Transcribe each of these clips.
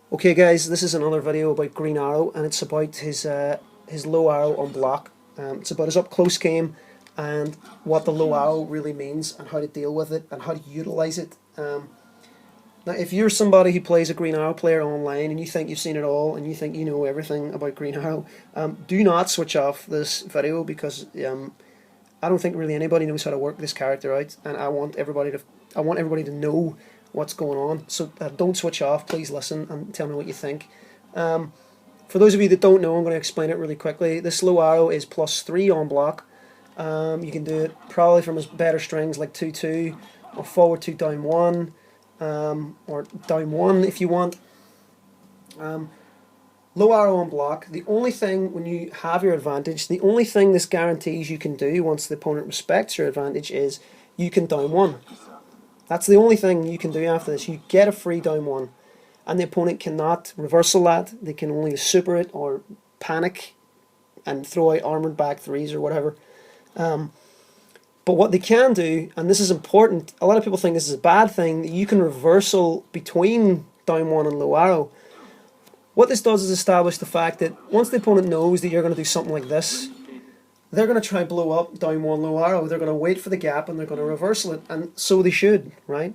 Okay guys, this is another video about Green Arrow, and it's about his low arrow on block. It's about his up close game and what the low arrow really means and how to deal with it and how to utilize it. Now if you're somebody who plays a Green Arrow player online and you think you've seen it all and you think you know everything about Green Arrow, do not switch off this video because I don't think really anybody knows how to work this character out, and I want everybody to know what's going on. So don't switch off. Please listen and tell me what you think. For those of you that don't know, I'm going to explain it really quickly. This low arrow is +3 on block. You can do it probably from his better strings like 2-2 or forward 2 down 1, or down 1 if you want. Low arrow on block. The only thing when you have your advantage, the only thing this guarantees you can do once the opponent respects your advantage is you can down 1. That's the only thing you can do after this. You get a free down 1. And the opponent cannot reversal that. They can only super it or panic and throw out armoured back 3s or whatever. But what they can do, and this is important, a lot of people think this is a bad thing, that you can reversal between down 1 and low arrow. What this does is establish the fact that once the opponent knows that you're going to do something like this, they're going to try and blow up down 1 low arrow. They're going to wait for the gap and they're going to reversal it, and so they should, right?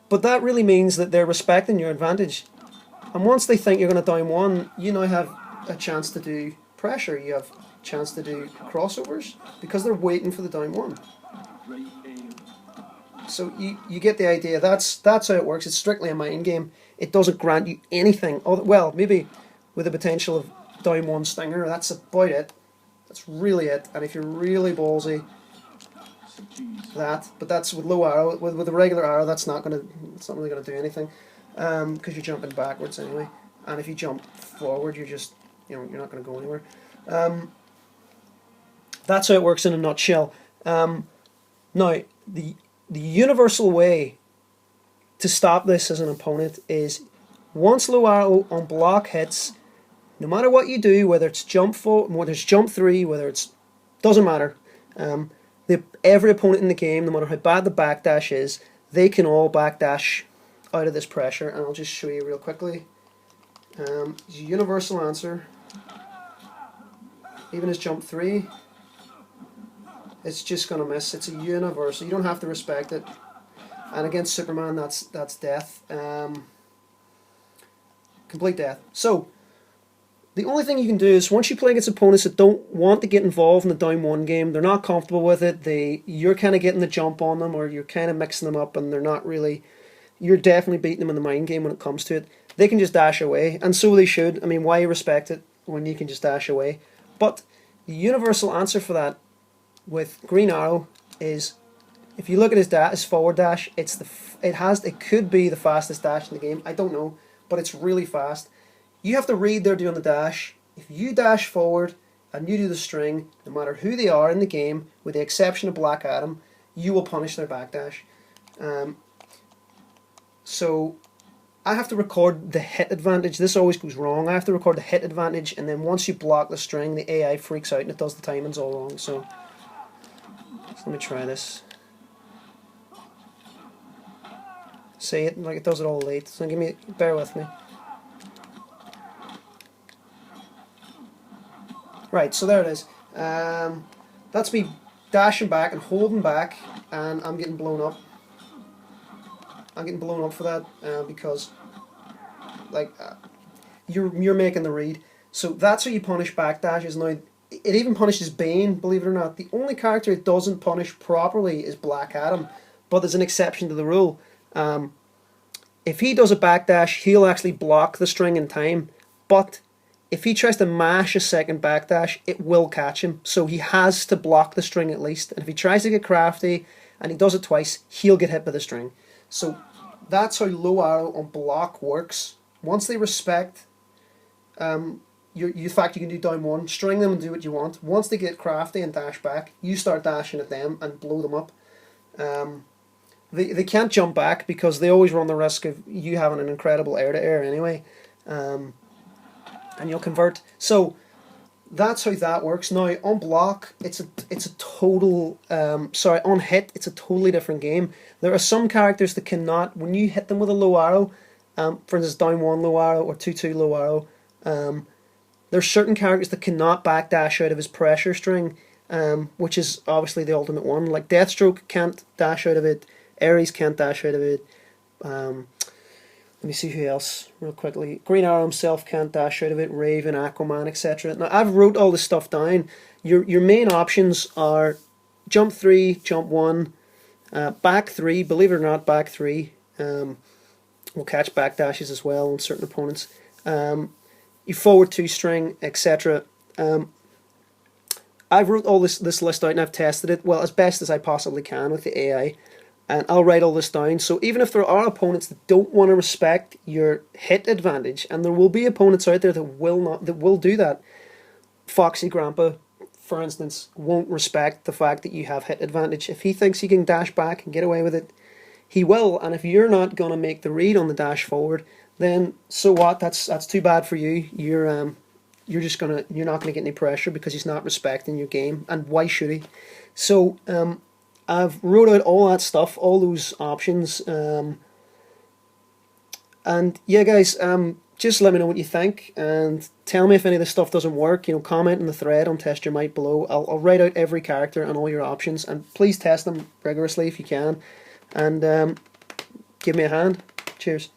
But that really means that they're respecting your advantage. And once they think you're going to down 1, you now have a chance to do pressure. You have a chance to do crossovers because they're waiting for the down 1. So you get the idea. That's how it works. It's strictly a mind game. It doesn't grant you anything. Well, maybe with the potential of down 1 stinger. That's about it. That's really it. And if you're really ballsy, but that's with low arrow. With a regular arrow, it's not really gonna do anything, because you're jumping backwards anyway. And if you jump forward, you're not gonna go anywhere. That's how it works in a nutshell. Now, the universal way to stop this as an opponent is once low arrow on block hits, no matter what you do, whether it's jump 4, whether it's jump 3, whether it's doesn't matter. Every opponent in the game, no matter how bad the backdash is, they can all backdash out of this pressure. And I'll just show you real quickly. It's a universal answer. Even his jump 3, it's just going to miss. It's a universal. You don't have to respect it. And against Superman, that's death. Complete death. So the only thing you can do is once you play against opponents that don't want to get involved in the down 1 game, they're not comfortable with it, you're kind of getting the jump on them, or you're kind of mixing them up, and they're not really, you're definitely beating them in the mind game when it comes to it, they can just dash away, and so they should. I mean, why respect it when you can just dash away? But the universal answer for that with Green Arrow is, if you look at his forward dash, it could be the fastest dash in the game. I don't know, but it's really fast. You have to read they're doing the dash. If you dash forward and you do the string, no matter who they are in the game, with the exception of Black Adam, you will punish their backdash. So I have to record the hit advantage. This always goes wrong. I have to record the hit advantage, and then once you block the string, the AI freaks out and it does the timings all wrong. So let me try this. See it? Like it does it all late. So bear with me. Right, so there it is. That's me dashing back and holding back, and I'm getting blown up. I'm getting blown up for that because, you're making the read. So that's how you punish backdashes. Now, it even punishes Bane, believe it or not. The only character it doesn't punish properly is Black Adam, but there's an exception to the rule. If he does a backdash, he'll actually block the string in time, but if he tries to mash a second backdash, it will catch him. So he has to block the string at least. And if he tries to get crafty and he does it twice, he'll get hit by the string. So that's how low arrow on block works. Once they respect the fact you can do down 1, string them and do what you want. Once they get crafty and dash back, you start dashing at them and blow them up. They can't jump back because they always run the risk of you having an incredible air-to-air anyway. And you'll convert. So that's how that works. Now on block, it's a total. On hit, it's a totally different game. There are some characters that cannot. When you hit them with a low arrow, For instance, down 1 low arrow or 2-2 low arrow. There's certain characters that cannot backdash out of his pressure string, which is obviously the ultimate one. Like Deathstroke can't dash out of it, Ares can't dash out of it. Let me see who else real quickly. Green Arrow himself can't dash out of it, Raven, Aquaman, etc. Now I've wrote all this stuff down. Your main options are jump 3, jump 1, back 3, believe it or not, back 3. Will catch backdashes as well on certain opponents. You forward 2 string, etc. I've wrote all this list out and I've tested it, well, as best as I possibly can with the AI. And I'll write all this down. So even if there are opponents that don't want to respect your hit advantage, and there will be opponents out there that will do that. Foxy Grandpa, for instance, won't respect the fact that you have hit advantage. If he thinks he can dash back and get away with it, he will. And if you're not gonna make the read on the dash forward, then so what? That's too bad for you. You're not gonna get any pressure because he's not respecting your game. And why should he? So I've wrote out all that stuff, all those options, and yeah, guys, just let me know what you think, and tell me if any of this stuff doesn't work. Comment in the thread on Test Your Might below. I'll write out every character and all your options, and please test them rigorously if you can, and give me a hand. Cheers.